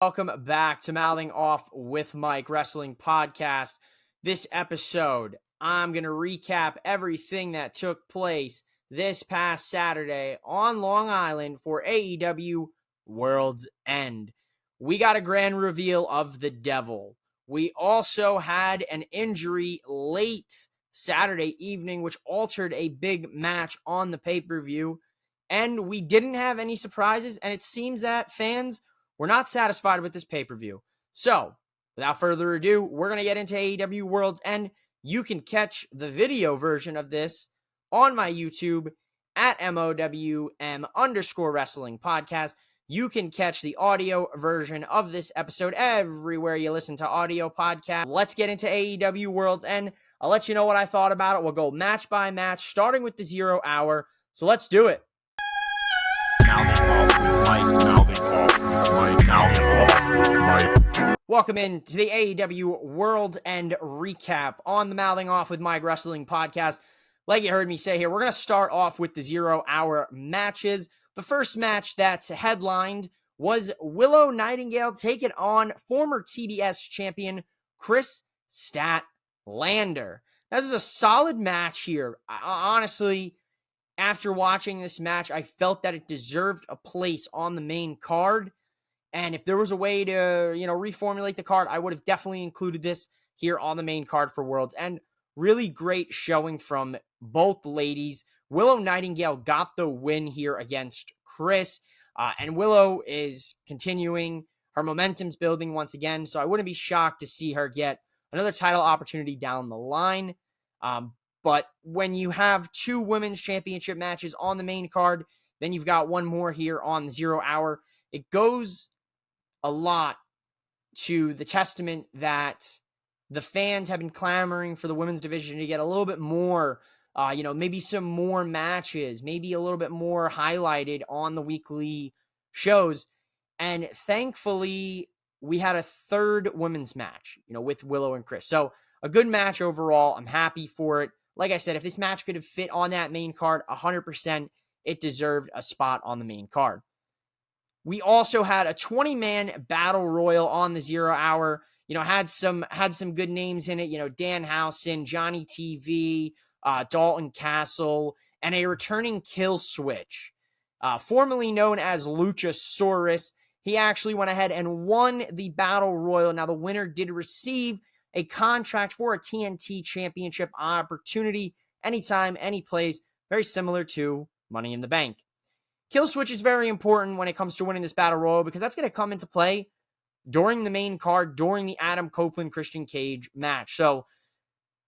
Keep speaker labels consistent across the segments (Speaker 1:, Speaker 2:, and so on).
Speaker 1: Welcome back to Mouthing Off with Mike Wrestling Podcast. This episode, I'm going to recap everything that took place this past Saturday on Long Island for AEW World's End. We got a grand reveal of the Devil. We also had an injury late Saturday evening, which altered a big match on the pay-per-view. And we didn't have any surprises, and it seems that fans we're not satisfied with this pay-per-view. So, without further ado, we're going to get into AEW World's End. You can catch the video version of this on my YouTube at MOWM_wrestling podcast. You can catch the audio version of this episode everywhere you listen to audio podcasts. Let's get into AEW World's End. I'll let you know what I thought about it. We'll go match by match, starting with the 0 hour. So let's do it. Welcome in to the AEW World's End recap on the Mouthing Off with Mike Wrestling Podcast. Like you heard me say here, we're going to start off with the 0 hour matches. The first match that's headlined was Willow Nightingale taking on former TBS champion Chris Statlander. This is a solid match here. Honestly, after watching this match, I felt that it deserved a place on the main card. And if there was a way to, reformulate the card, I would have definitely included this here on the main card for World's End. Really great showing from both ladies. Willow Nightingale got the win here against Chris. And Willow is continuing. Her momentum's building once again. So I wouldn't be shocked to see her get another title opportunity down the line. But when you have two women's championship matches on the main card, then you've got one more here on the 0 hour. It goes a lot to the testament that the fans have been clamoring for the women's division to get a little bit more, maybe some more matches, maybe a little bit more highlighted on the weekly shows. And thankfully, we had a third women's match, with Willow and Chris. So a good match overall. I'm happy for it. Like I said, if this match could have fit on that main card, 100%, it deserved a spot on the main card. We also had a 20-man battle royal on the 0 hour. Had some good names in it. Dan Housen, Johnny TV, Dalton Castle, and a returning Kill Switch, formerly known as Luchasaurus. He actually went ahead and won the battle royal. Now the winner did receive a contract for a TNT championship opportunity anytime, any place, very similar to Money in the Bank. Kill Switch is very important when it comes to winning this battle royal because that's going to come into play during the main card, during the Adam Copeland-Christian Cage match. So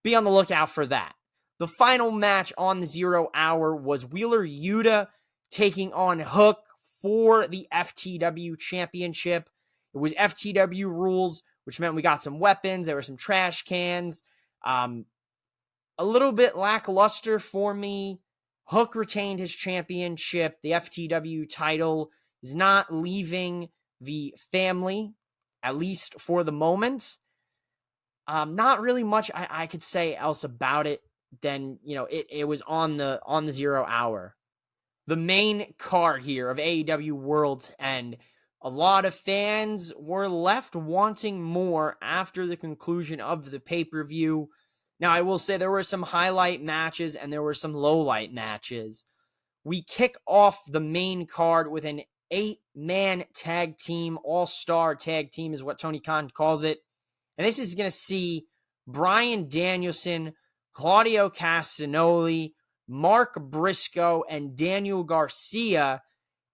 Speaker 1: be on the lookout for that. The final match on the 0 hour was Wheeler Yuta taking on Hook for the FTW championship. It was FTW rules, which meant we got some weapons. There were some trash cans. A little bit lackluster for me. Hook retained his championship. The FTW title is not leaving the family, at least for the moment. Not really much I could say else about it than, it was on the 0 hour. The main card here of AEW World's End. A lot of fans were left wanting more after the conclusion of the pay-per-view. Now, I will say there were some highlight matches and there were some lowlight matches. We kick off the main card with an 8-man tag team, all-star tag team is what Tony Khan calls it. And this is going to see Bryan Danielson, Claudio Castagnoli, Mark Briscoe, and Daniel Garcia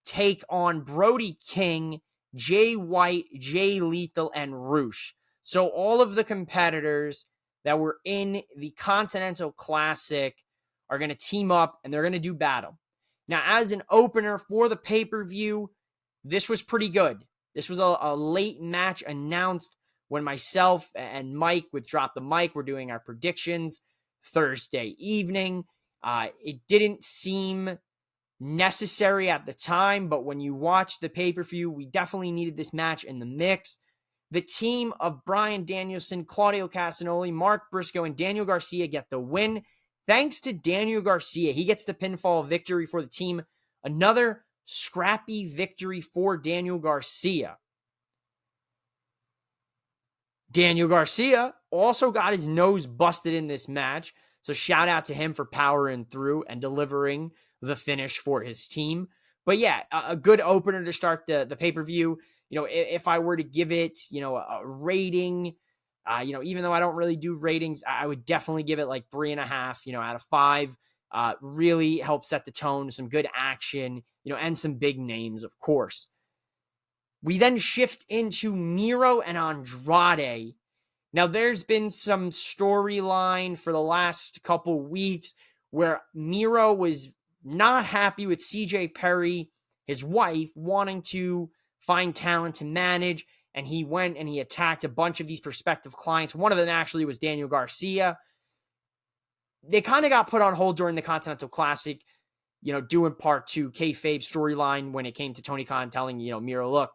Speaker 1: take on Brody King, Jay White, Jay Lethal, and Roosh. So all of the competitors that were in the Continental Classic are going to team up and they're going to do battle. Now, as an opener for the pay-per-view, this was pretty good. This was a late match announced when myself and Mike with Drop the Mic were doing our predictions Thursday evening. It didn't seem necessary at the time, but when you watch the pay-per-view, we definitely needed this match in the mix. The team of Bryan Danielson, Claudio Castagnoli, Mark Briscoe, and Daniel Garcia get the win. Thanks to Daniel Garcia, he gets the pinfall victory for the team. Another scrappy victory for Daniel Garcia. Daniel Garcia also got his nose busted in this match. So shout out to him for powering through and delivering the finish for his team. But yeah, a good opener to start the pay-per-view. If I were to give it, a rating, even though I don't really do ratings, I would definitely give it like 3.5, out of 5. Really helped set the tone, some good action, and some big names, of course. We then shift into Miro and Andrade. Now, there's been some storyline for the last couple weeks where Miro was not happy with CJ Perry, his wife, wanting to find talent to manage, and he went and he attacked a bunch of these prospective clients. One of them actually was Daniel Garcia. They kind of got put on hold during the Continental Classic, doing part 2 kayfabe storyline when it came to Tony Khan telling, Miro, look,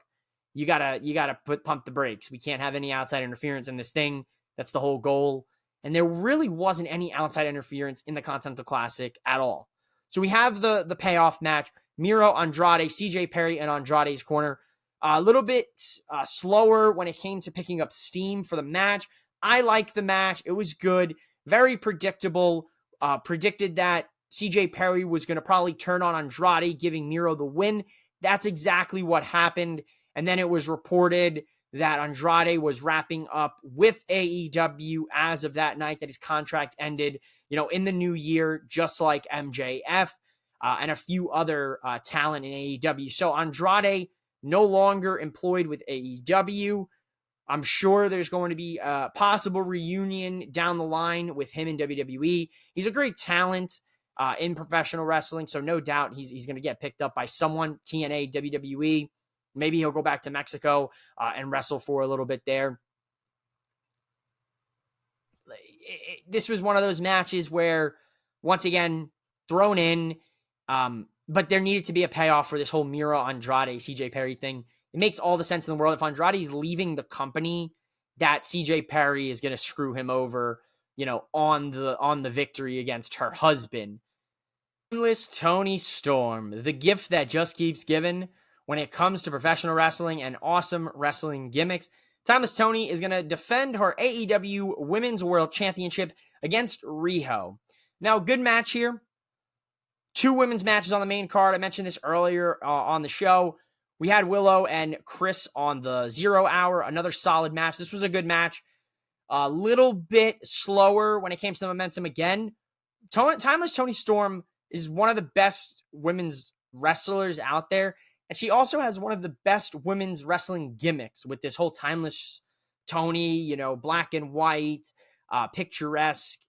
Speaker 1: you gotta pump the brakes. We can't have any outside interference in this thing. That's the whole goal. And there really wasn't any outside interference in the Continental Classic at all. So we have the payoff match. Miro, Andrade, CJ Perry, and Andrade's corner. A little bit slower when it came to picking up steam for the match. I like the match. It was good. Very predictable. Predicted that CJ Perry was going to probably turn on Andrade, giving Miro the win. That's exactly what happened. And then it was reported that Andrade was wrapping up with AEW as of that night, that his contract ended, in the new year, just like MJF and a few other talent in AEW. So Andrade no longer employed with AEW. I'm sure there's going to be a possible reunion down the line with him in WWE. He's a great talent in professional wrestling, so no doubt he's going to get picked up by someone, TNA, WWE. Maybe he'll go back to Mexico and wrestle for a little bit there. This was one of those matches where, once again, thrown in, but there needed to be a payoff for this whole Miro Andrade CJ Perry thing. It makes all the sense in the world. If Andrade's leaving the company, that CJ Perry is going to screw him over, on the victory against her husband. Timeless Tony Storm, the gift that just keeps giving. When it comes to professional wrestling and awesome wrestling gimmicks, Timeless Tony is going to defend her AEW Women's World Championship against Riho. Now, good match here. 2 women's matches on the main card. I mentioned this earlier on the show. We had Willow and Chris on the 0 hour. Another solid match. This was a good match. A little bit slower when it came to the momentum again. Timeless Tony Storm is one of the best women's wrestlers out there. And she also has one of the best women's wrestling gimmicks with this whole Timeless Tony, black and white, picturesque,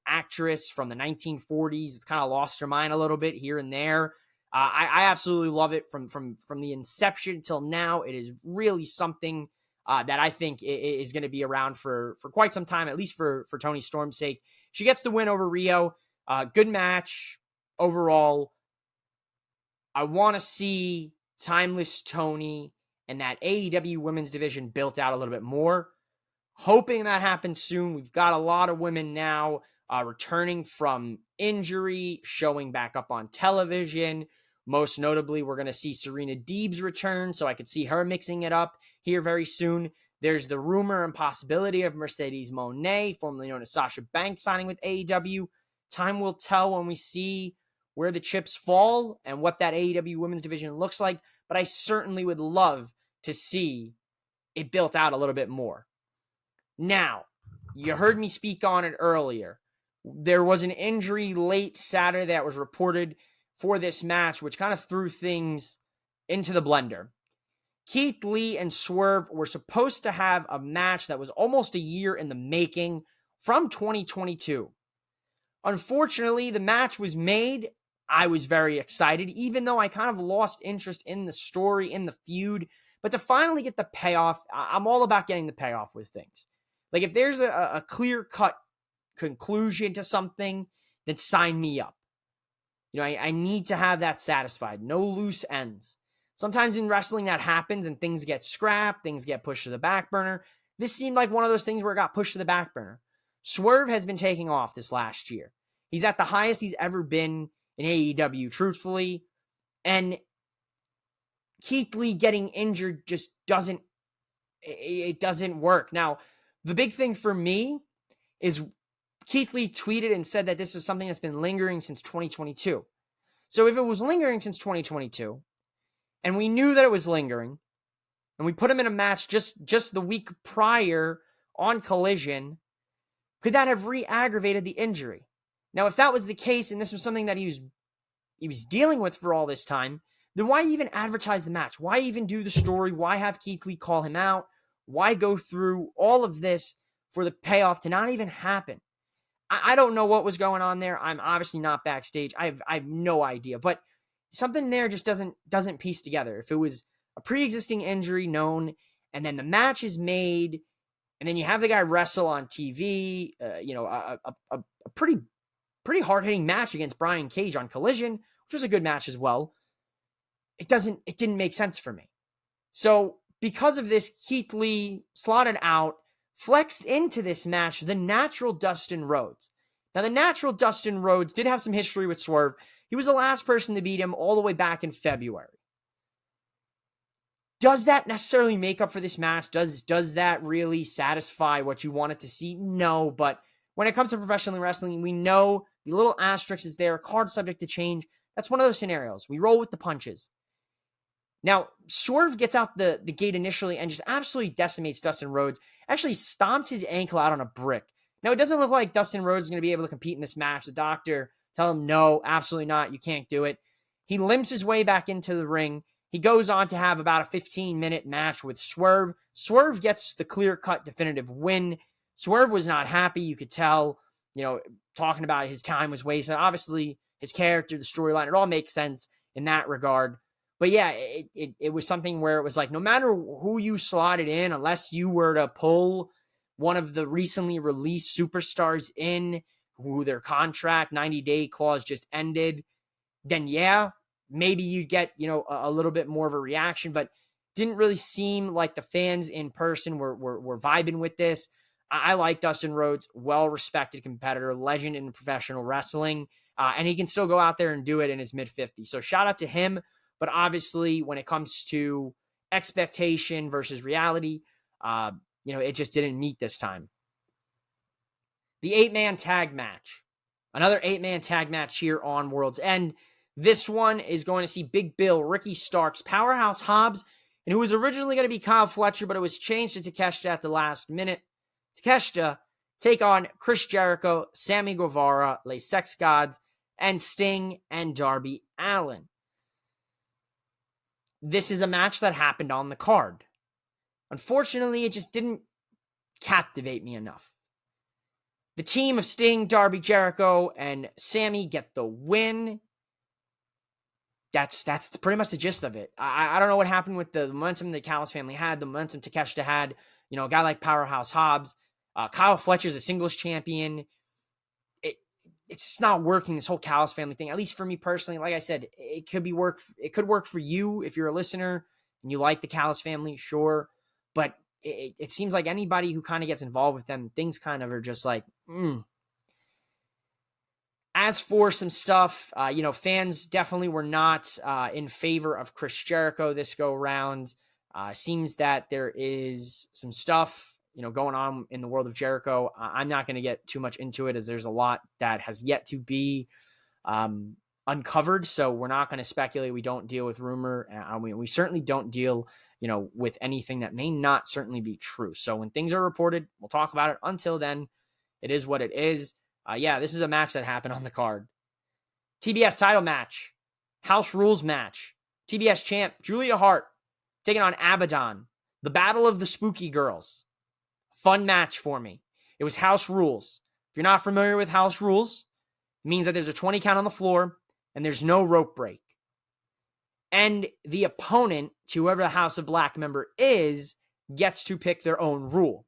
Speaker 1: actress from the 1940s. It's kind of lost her mind a little bit here and there. I absolutely love it from the inception till now. It is really something that I think is going to be around for quite some time, at least for Tony Storm's sake. She gets the win over Riho. Good match overall. I want to see Timeless Tony and that AEW women's division built out a little bit more. Hoping that happens soon. We've got a lot of women now returning from injury, showing back up on television. Most notably, we're going to see Serena Deeb's return, so I could see her mixing it up here very soon. There's the rumor and possibility of Mercedes Moné, formerly known as Sasha Banks, signing with AEW. Time will tell when we see where the chips fall and what that AEW women's division looks like, but I certainly would love to see it built out a little bit more. Now, you heard me speak on it earlier. There was an injury late Saturday that was reported for this match, which kind of threw things into the blender. Keith Lee and Swerve were supposed to have a match that was almost a year in the making from 2022. Unfortunately, the match was made. I was very excited, even though I kind of lost interest in the story, in the feud. But to finally get the payoff, I'm all about getting the payoff with things. Like, if there's a clear-cut conclusion to something, then sign me up. I need to have that satisfied. No loose ends. Sometimes in wrestling that happens and things get scrapped, things get pushed to the back burner. This seemed like one of those things where it got pushed to the back burner. Swerve has been taking off this last year. He's at the highest he's ever been in AEW, truthfully. And Keith Lee getting injured just doesn't work. Now, The big thing for me is Keith Lee tweeted and said that this is something that's been lingering since 2022. So if it was lingering since 2022, and we knew that it was lingering, and we put him in a match just the week prior on Collision, could that have re-aggravated the injury? Now, if that was the case, and this was something that he was dealing with for all this time, then why even advertise the match? Why even do the story? Why have Keith Lee call him out? Why go through all of this for the payoff to not even happen? I don't know what was going on there. I'm obviously not backstage. I have no idea, but something there just doesn't piece together. If it was a pre-existing injury known, and then the match is made, and then you have the guy wrestle on TV, a pretty hard-hitting match against Brian Cage on Collision, which was a good match as well. It didn't make sense for me. So because of this, Keith Lee slotted out, flexed into this match the natural Dustin Rhodes. Now, the natural Dustin Rhodes did have some history with Swerve. He was the last person to beat him all the way back in February. Does that necessarily make up for this match? Does that really satisfy what you wanted to see? No, but when it comes to professional wrestling, we know the little asterisk is there, card subject to change. That's one of those scenarios. We roll with the punches. Now, Swerve gets out the gate initially and just absolutely decimates Dustin Rhodes. Actually stomps his ankle out on a brick. Now, it doesn't look like Dustin Rhodes is going to be able to compete in this match. The doctor tell him, no, absolutely not. You can't do it. He limps his way back into the ring. He goes on to have about a 15-minute match with Swerve. Swerve gets the clear-cut definitive win. Swerve was not happy. You could tell, talking about his time was wasted. Obviously, his character, the storyline, it all makes sense in that regard. But yeah, it was something where it was like, no matter who you slotted in, unless you were to pull one of the recently released superstars in who their contract 90-day clause just ended, then yeah, maybe you get, a little bit more of a reaction, but didn't really seem like the fans in person were vibing with this. I like Dustin Rhodes, well-respected competitor, legend in professional wrestling, and he can still go out there and do it in his mid-50s. So shout out to him. But obviously, when it comes to expectation versus reality, it just didn't meet this time. The 8-man tag match. Another 8-man tag match here on World's End. This one is going to see Big Bill, Ricky Starks, Powerhouse Hobbs, and who was originally going to be Kyle Fletcher, but it was changed to Takeshita at the last minute. Takeshita take on Chris Jericho, Sammy Guevara, Les Sex Gods, and Sting and Darby Allin. This is a match that happened on the card. Unfortunately, it just didn't captivate me enough. The team of Sting, Darby, Jericho, and Sammy get the win. That's pretty much the gist of it. I don't know what happened with the momentum the Callis family had, the momentum Takeshita had. A guy like Powerhouse Hobbs. Kyle Fletcher's a singles champion. It's just not working, this whole Callis family thing. At least for me personally, like I said, it could work for you if you're a listener and you like the Callis family, sure. But it seems like anybody who kind of gets involved with them, things kind of are just like, As for some stuff, fans definitely were not in favor of Chris Jericho this go around. Seems that there is some stuff going on in the world of Jericho. I'm not going to get too much into it as there's a lot that has yet to be uncovered. So we're not going to speculate. We don't deal with rumor. We certainly don't deal, with anything that may not certainly be true. So when things are reported, we'll talk about it. Until then, it is what it is. This is a match that happened on the card. TBS title match, House Rules match. TBS champ Julia Hart taking on Abaddon. The Battle of the Spooky Girls. Fun match for me. It was House Rules. If you're not familiar with House Rules, it means that there's a 20 count on the floor and there's no rope break. And the opponent, to whoever the House of Black member is, gets to pick their own rule.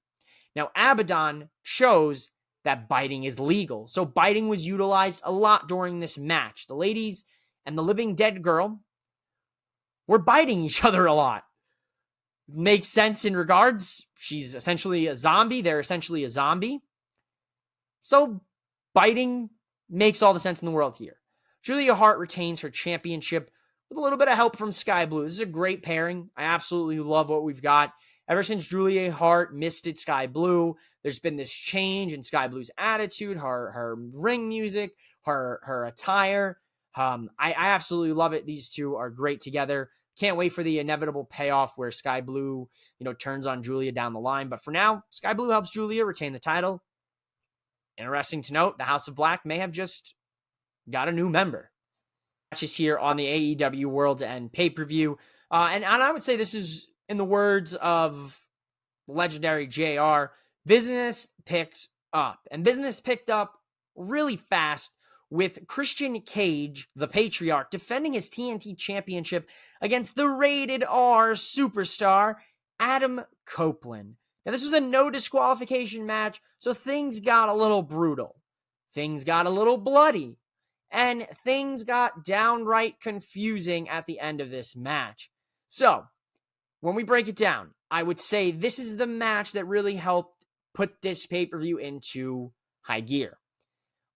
Speaker 1: Now, Abaddon shows that biting is legal. So biting was utilized a lot during this match. The ladies and the living dead girl were biting each other a lot. Makes sense in regards. She's essentially a zombie. They're essentially a zombie. So biting makes all the sense in the world here. Julia Hart retains her championship with a little bit of help from Sky Blue. This is a great pairing. I absolutely love what we've got. Ever since Julia Hart misted Sky Blue, there's been this change in Sky Blue's attitude, her ring music, her attire. I absolutely love it. These two are great together. Can't wait for the inevitable payoff where Sky Blue, turns on Julia down the line. But for now, Sky Blue helps Julia retain the title. Interesting to note, the House of Black may have just got a new member. Matches here on the AEW World's End pay-per-view. And I would say this is, in the words of legendary JR, business picked up. And business picked up really fast with Christian Cage, the Patriarch, defending his TNT Championship against the Rated R superstar, Adam Copeland. Now, this was a no disqualification match, so things got a little brutal. Things got a little bloody. And things got downright confusing at the end of this match. So, when we break it down, I would say this is the match that really helped put this pay-per-view into high gear.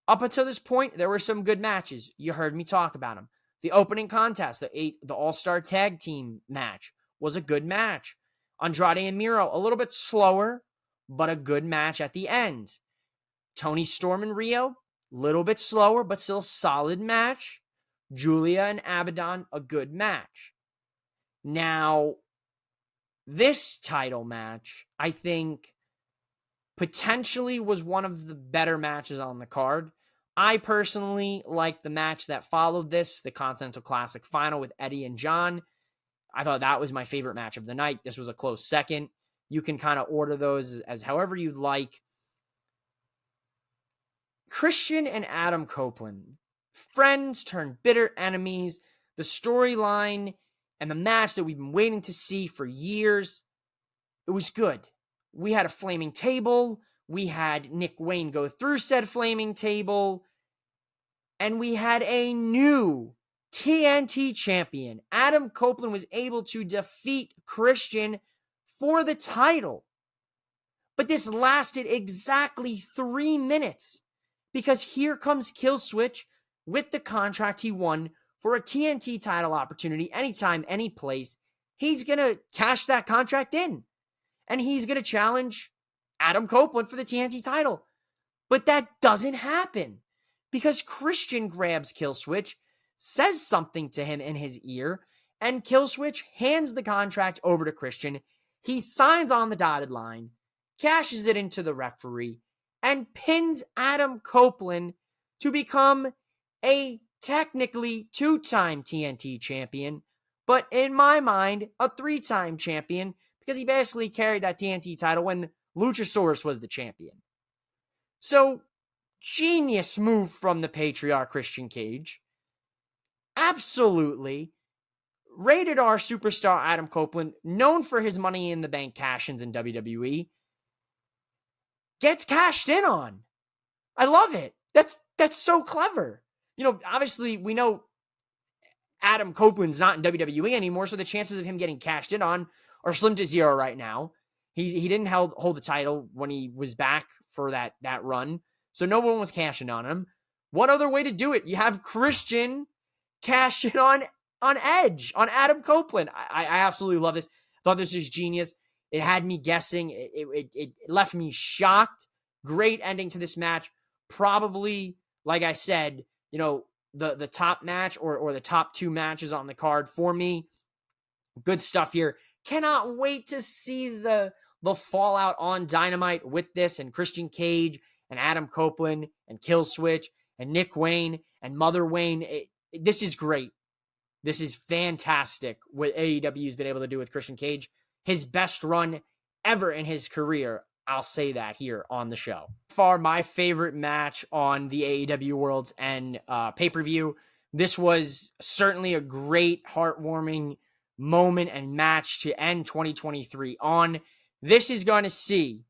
Speaker 1: Up until this point, there were some good matches. You heard me talk about them. The opening contest, the All-Star Tag Team match, was a good match. Andrade and Miro, a little bit slower, but a good match at the end. Tony Storm and Rio, a little bit slower, but still solid match. Julia and Abaddon, a good match. Now, this title match, I think, potentially was one of the better matches on the card. I personally like the match that followed this, the Continental Classic final with Eddie and John. I thought that was my favorite match of the night. This was a close second. You can kind of order those as however you'd like. Christian and Adam Copeland, friends turned bitter enemies. The storyline and the match that we've been waiting to see for years, it was good. We had a flaming table. We had Nick Wayne go through said flaming table. And we had a new TNT champion. Adam Copeland was able to defeat Christian for the title. But this lasted exactly 3 minutes. Because here comes Killswitch with the contract he won for a TNT title opportunity anytime, any place. He's going to cash that contract in. And he's going to challenge Adam Copeland for the TNT title. But that doesn't happen. Because Christian grabs Killswitch, says something to him in his ear, and Killswitch hands the contract over to Christian. He signs on the dotted line, cashes it into the referee, and pins Adam Copeland to become a technically 2-time TNT champion, but in my mind, a 3-time champion, because he basically carried that TNT title when Luchasaurus was the champion. So, genius move from the Patriarch Christian Cage. Absolutely. Rated R superstar Adam Copeland, known for his Money in the Bank cash-ins in WWE, gets cashed in on. I love it. That's so clever. Obviously, we know Adam Copeland's not in WWE anymore, so the chances of him getting cashed in on are slim to zero right now. He didn't hold the title when he was back for that run, so no one was cashing on him. What other way to do it? You have Christian cash in on Edge, on Adam Copeland. I absolutely love this. Thought this was genius. It had me guessing. It left me shocked. Great ending to this match. Probably, like I said, the top match or the top 2 matches on the card for me. Good stuff here. Cannot wait to see the fallout on Dynamite with this and Christian Cage and Adam Copeland and Killswitch and Nick Wayne and Mother Wayne. This is great. This is fantastic what AEW's been able to do with Christian Cage. His best run ever in his career. I'll say that here on the show. Far my favorite match on the AEW World's End pay-per-view. This was certainly a great, heartwarming moment and match to end 2023 on. This is going to see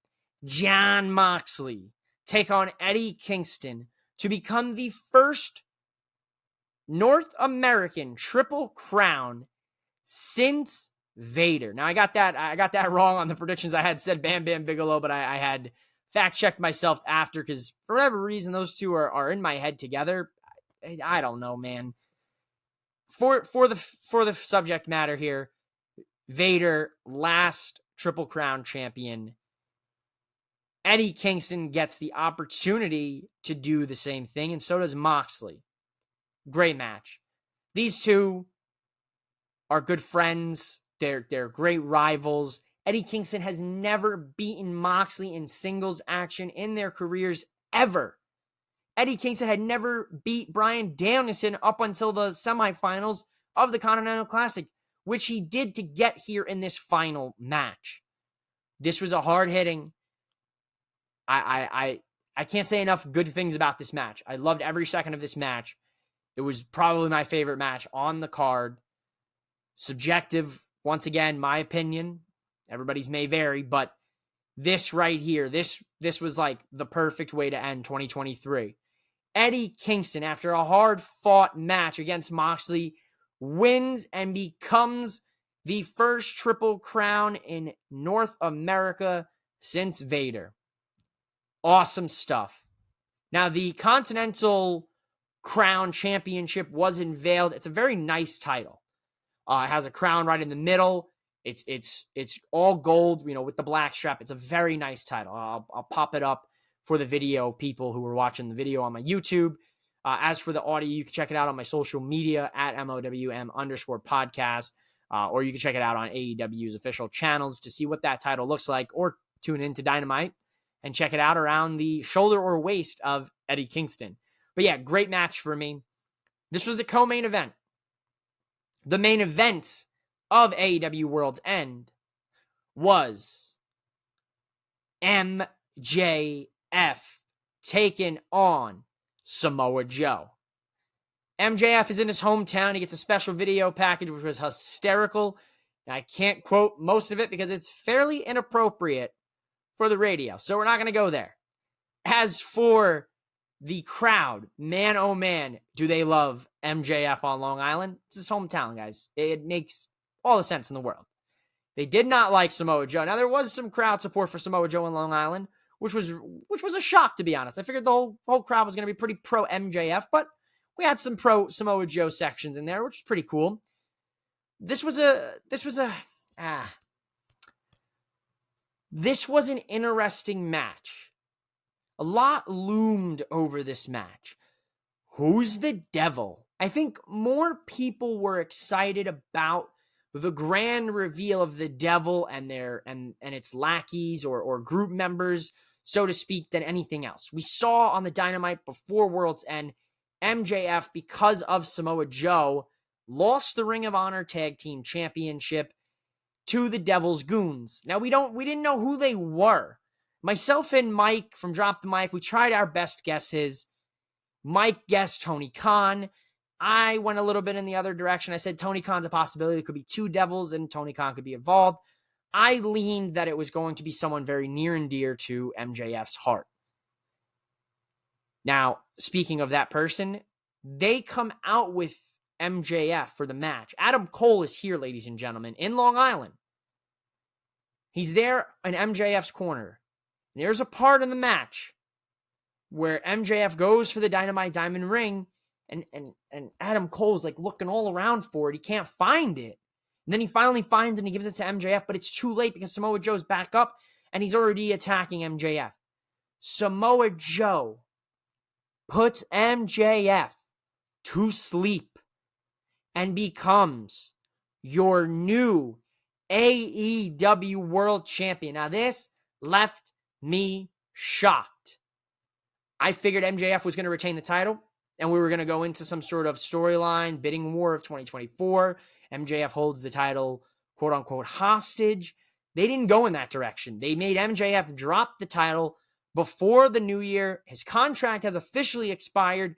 Speaker 1: Jon Moxley take on Eddie Kingston to become the first North American Triple Crown since Vader. Now I got that wrong on the predictions. I had said Bam Bam Bigelow, but I had fact checked myself after because for whatever reason those two are in my head together. I don't know, man. For the subject matter here, Vader last Triple Crown champion. Eddie Kingston gets the opportunity to do the same thing, and so does Moxley. Great match. These two are good friends. They're great rivals. Eddie Kingston has never beaten Moxley in singles action in their careers ever. Eddie Kingston had never beat Bryan Danielson up until the semifinals of the Continental Classic, which he did to get here in this final match. This was a hard-hitting. I can't say enough good things about this match. I loved every second of this match. It was probably my favorite match on the card. Subjective, once again, my opinion. Everybody's may vary, but this right here, this was like the perfect way to end 2023. Eddie Kingston, after a hard-fought match against Moxley, wins and becomes the first Triple Crown in North America since Vader. Awesome stuff. Now, the Continental Crown Championship was unveiled. It's a very nice title. It has a crown right in the middle. It's all gold, with the black strap. It's a very nice title. I'll pop it up for the video people who are watching the video on my YouTube. As for the audio, you can check it out on my social media at MOWM_podcast, or you can check it out on AEW's official channels to see what that title looks like, or tune into Dynamite and check it out around the shoulder or waist of Eddie Kingston. But yeah, great match for me. This was the co-main event. The main event of AEW World's End was MJF taking on Samoa Joe. MJF is in his hometown. He gets a special video package, which was hysterical. I can't quote most of it because it's fairly inappropriate for the radio, so we're not going to go there. As for the crowd, man, oh man, do they love MJF on Long Island. It's his hometown, guys. It makes all the sense in the world. They did not like Samoa Joe. Now, there was some crowd support for Samoa Joe on Long Island, which was a shock, to be honest. I figured the whole crowd was going to be pretty pro MJF, but we had some pro Samoa Joe sections in there, which is pretty cool. This was an interesting match. A lot loomed over this match. Who's the devil? I think more people were excited about the grand reveal of the devil and its lackeys or group members, so to speak, than anything else. We saw on the Dynamite before World's End, MJF, because of Samoa Joe, lost the Ring of Honor Tag Team Championship to the Devil's Goons. Now, we didn't know who they were. Myself and Mike from Drop the Mic, we tried our best guesses. Mike guessed Tony Khan. I went a little bit in the other direction. I said Tony Khan's a possibility. It could be two devils and Tony Khan could be involved. I leaned that it was going to be someone very near and dear to MJF's heart. Now, speaking of that person, they come out with MJF for the match. Adam Cole is here, ladies and gentlemen, in Long Island. He's there in MJF's corner. And there's a part in the match where MJF goes for the Dynamite Diamond Ring, and Adam Cole's like looking all around for it. He can't find it. And then he finally finds it and he gives it to MJF, but it's too late because Samoa Joe's back up and he's already attacking MJF. Samoa Joe puts MJF to sleep and becomes your new AEW World Champion. Now, this left me shocked. I figured MJF was going to retain the title and we were going to go into some sort of storyline, bidding war of 2024. MJF holds the title, quote unquote, hostage. They didn't go in that direction. They made MJF drop the title before the new year. His contract has officially expired.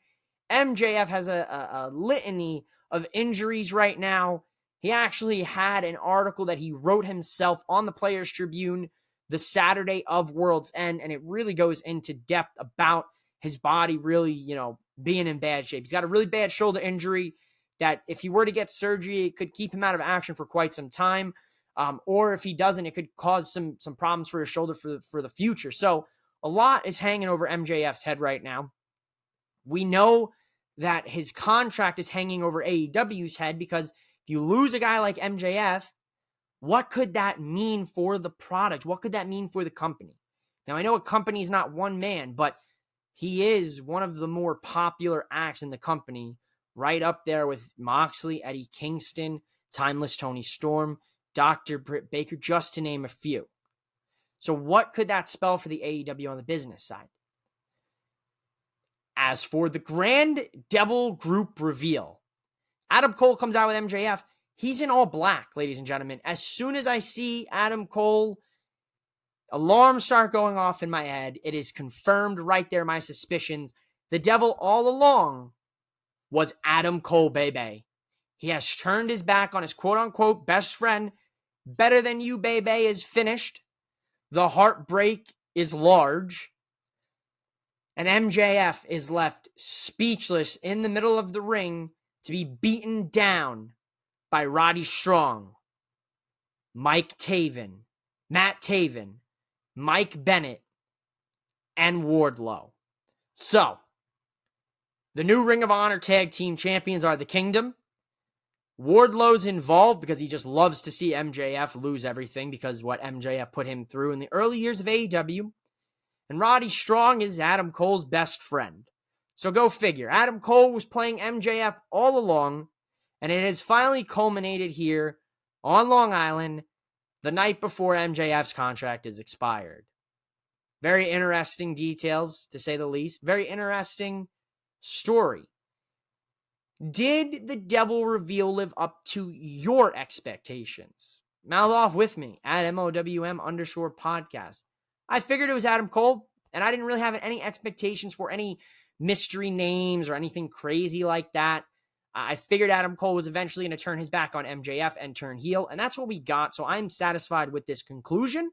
Speaker 1: MJF has a litany of injuries right now. He actually had an article that he wrote himself on the Players Tribune the Saturday of World's End, and it really goes into depth about his body really, being in bad shape. He's got a really bad shoulder injury that if he were to get surgery, it could keep him out of action for quite some time. Or if he doesn't, it could cause some problems for his shoulder for the future. So a lot is hanging over MJF's head right now. We know that his contract is hanging over AEW's head because if you lose a guy like MJF, What could that mean for the product? What could that mean for the company? Now, I know a company is not one man, but he is one of the more popular acts in the company, right up there with Moxley, Eddie Kingston, Timeless Tony Storm, Dr. Britt Baker, just to name a few. So what could that spell for the AEW on the business side? As for the Grand Devil Group reveal, Adam Cole comes out with MJF. He's in all black, ladies and gentlemen. As soon as I see Adam Cole, alarms start going off in my head. It is confirmed right there, my suspicions. The devil all along was Adam Cole, baby. He has turned his back on his quote-unquote best friend. Better Than You, baby, is finished. The heartbreak is large. And MJF is left speechless in the middle of the ring to be beaten down by Roddy Strong, Mike Taven, Matt Taven, Mike Bennett, and Wardlow. So, the new Ring of Honor Tag Team Champions are the Kingdom. Wardlow's involved because he just loves to see MJF lose everything because what MJF put him through in the early years of AEW. And Roddy Strong is Adam Cole's best friend. So go figure. Adam Cole was playing MJF all along, and it has finally culminated here on Long Island the night before MJF's contract is expired. Very interesting details, to say the least. Very interesting story. Did the devil reveal live up to your expectations? Mouth off with me at MOWM_podcast. I figured it was Adam Cole, and I didn't really have any expectations for any mystery names or anything crazy like that. I figured Adam Cole was eventually going to turn his back on MJF and turn heel, and that's what we got. So I'm satisfied with this conclusion.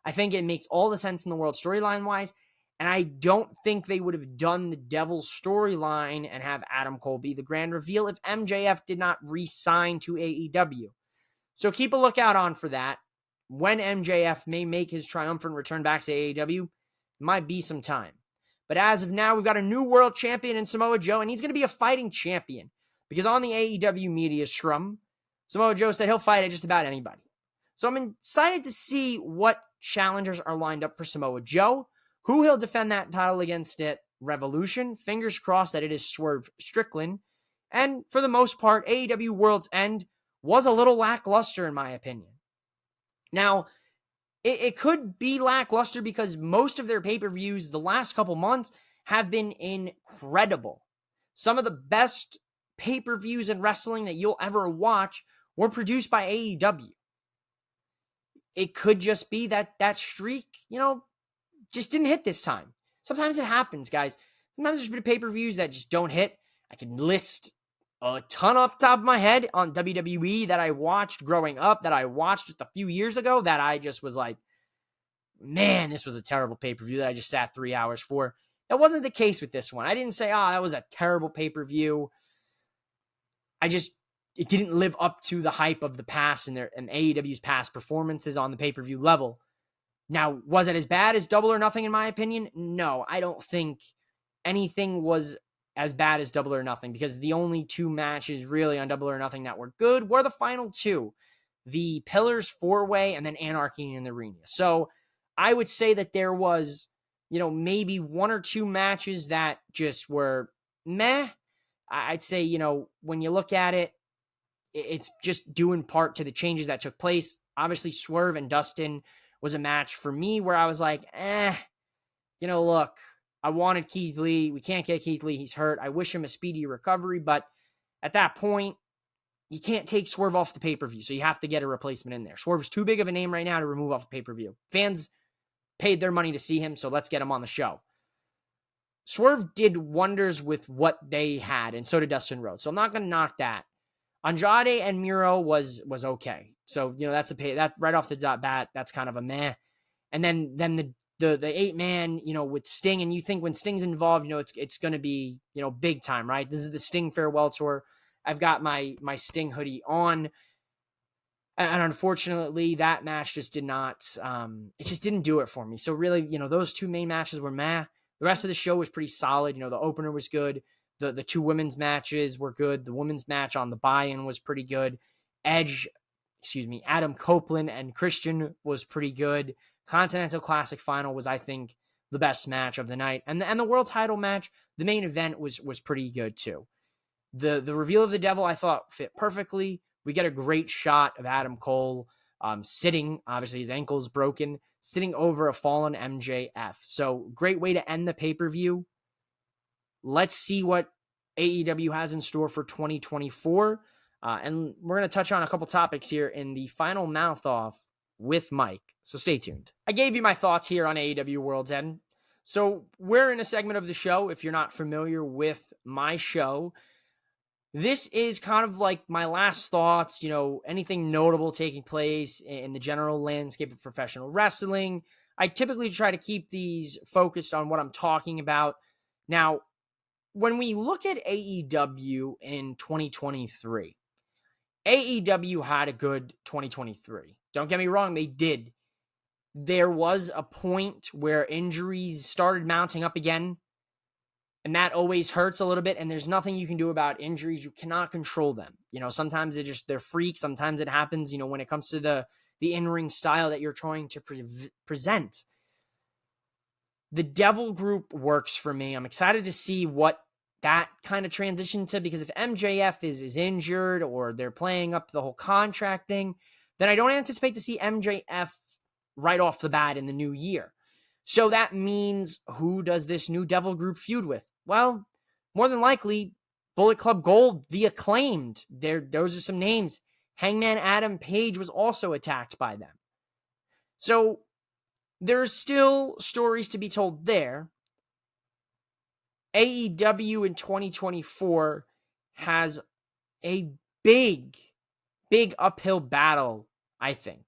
Speaker 1: I think it makes all the sense in the world storyline-wise, and I don't think they would have done the Devil's storyline and have Adam Cole be the grand reveal if MJF did not re-sign to AEW. So keep a lookout on for that. When MJF may make his triumphant return back to AEW, it might be some time. But as of now, we've got a new world champion in Samoa Joe, and he's going to be a fighting champion. Because on the AEW media scrum, Samoa Joe said he'll fight at just about anybody. So I'm excited to see what challengers are lined up for Samoa Joe, who he'll defend that title against at Revolution. Fingers crossed that it is Swerve Strickland. And for the most part, AEW World's End was a little lackluster in my opinion. Now, it could be lackluster because most of their pay-per-views the last couple months have been incredible. Some of the best pay-per-views in wrestling that you'll ever watch were produced by AEW. It could just be that streak, just didn't hit this time. Sometimes it happens, guys. Sometimes there's been pay-per-views that just don't hit. I can list a ton off the top of my head on WWE that I watched growing up, that I watched just a few years ago, that I just was like, man, this was a terrible pay-per-view that I just sat 3 hours for. That wasn't the case with this one. I didn't say, that was a terrible pay-per-view. It didn't live up to the hype of the past and AEW's past performances on the pay-per-view level. Now, was it as bad as Double or Nothing in my opinion? No, I don't think anything was as bad as Double or Nothing because the only two matches really on Double or Nothing that were good were the final two. The Pillars 4-Way and then Anarchy in the Arena. So I would say that there was, maybe one or two matches that just were meh. I'd say, when you look at it, it's just due in part to the changes that took place. Obviously, Swerve and Dustin was a match for me where I was like, look, I wanted Keith Lee. We can't get Keith Lee. He's hurt. I wish him a speedy recovery. But at that point, you can't take Swerve off the pay-per-view. So you have to get a replacement in there. Swerve's too big of a name right now to remove off the pay-per-view. Fans paid their money to see him, so let's get him on the show. Swerve did wonders with what they had, and so did Dustin Rhodes. So I'm not going to knock that. Andrade and Miro was okay. So, that's that right off the bat, that's kind of a meh. And then the 8-man, with Sting, and you think when Sting's involved, it's going to be, big time, right? This is the Sting farewell tour. I've got my Sting hoodie on. And unfortunately, that match just did not, it just didn't do it for me. So really, those two main matches were meh. The rest of the show was pretty solid. The opener was good. The two women's matches were good. The women's match on the buy-in was pretty good. Edge Adam Copeland and Christian was pretty good. Continental Classic final was, I think, the best match of the night. And the world title match, the main event was pretty good too. The reveal of the devil, I thought, fit perfectly. We get a great shot of Adam Cole sitting, obviously his ankle's broken, sitting over a fallen MJF. So great way to end the pay-per-view. Let's see what AEW has in store for 2024. And we're going to touch on a couple topics here in the final mouth off with Mike. So stay tuned. I gave you my thoughts here on AEW World's End. So we're in a segment of the show, if you're not familiar with my show, this is kind of like my last thoughts, anything notable taking place in the general landscape of professional wrestling. I typically try to keep these focused on what I'm talking about. Now, when we look at AEW in 2023, AEW had a good 2023. Don't get me wrong, they did. There was a point where injuries started mounting up again, and that always hurts a little bit, and there's nothing you can do about injuries. You cannot control them. Sometimes they're freaks. Sometimes it happens, when it comes to the in-ring style that you're trying to present. The Devil Group works for me. I'm excited to see what that kind of transition to, because if MJF is injured or they're playing up the whole contract thing, then I don't anticipate to see MJF right off the bat in the new year. So that means, who does this new Devil Group feud with? Well, more than likely, Bullet Club Gold, the Acclaimed. Those are some names. Hangman Adam Page was also attacked by them. So there's still stories to be told there. AEW in 2024 has a big uphill battle, I think.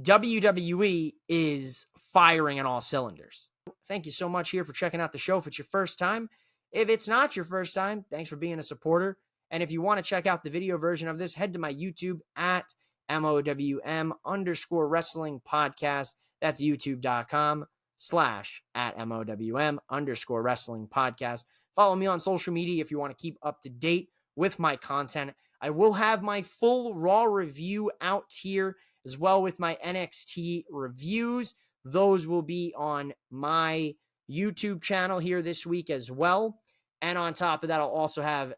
Speaker 1: WWE is firing on all cylinders. Thank you so much here for checking out the show if it's your first time. If it's not your first time, thanks for being a supporter. And if you want to check out the video version of this, head to my YouTube at MOWM_wrestling podcast. That's youtube.com/@MOWM_wrestling podcast. Follow me on social media if you want to keep up to date with my content. I will have my full Raw review out here as well with my NXT reviews. Those will be on my YouTube channel here this week as well. And on top of that, I'll also have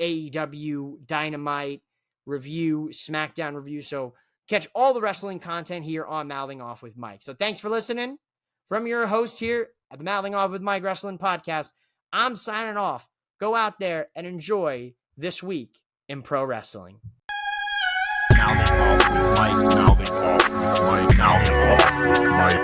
Speaker 1: AEW Dynamite review, SmackDown review. So catch all the wrestling content here on Mouthing Off with Mike. So thanks for listening. From your host here at the Mouthing Off with Mike Wrestling Podcast, I'm signing off. Go out there and enjoy this week in pro wrestling.
Speaker 2: Mouthing Off with Mike. Mouthing Off with Mike. Mouthing Off with Mike.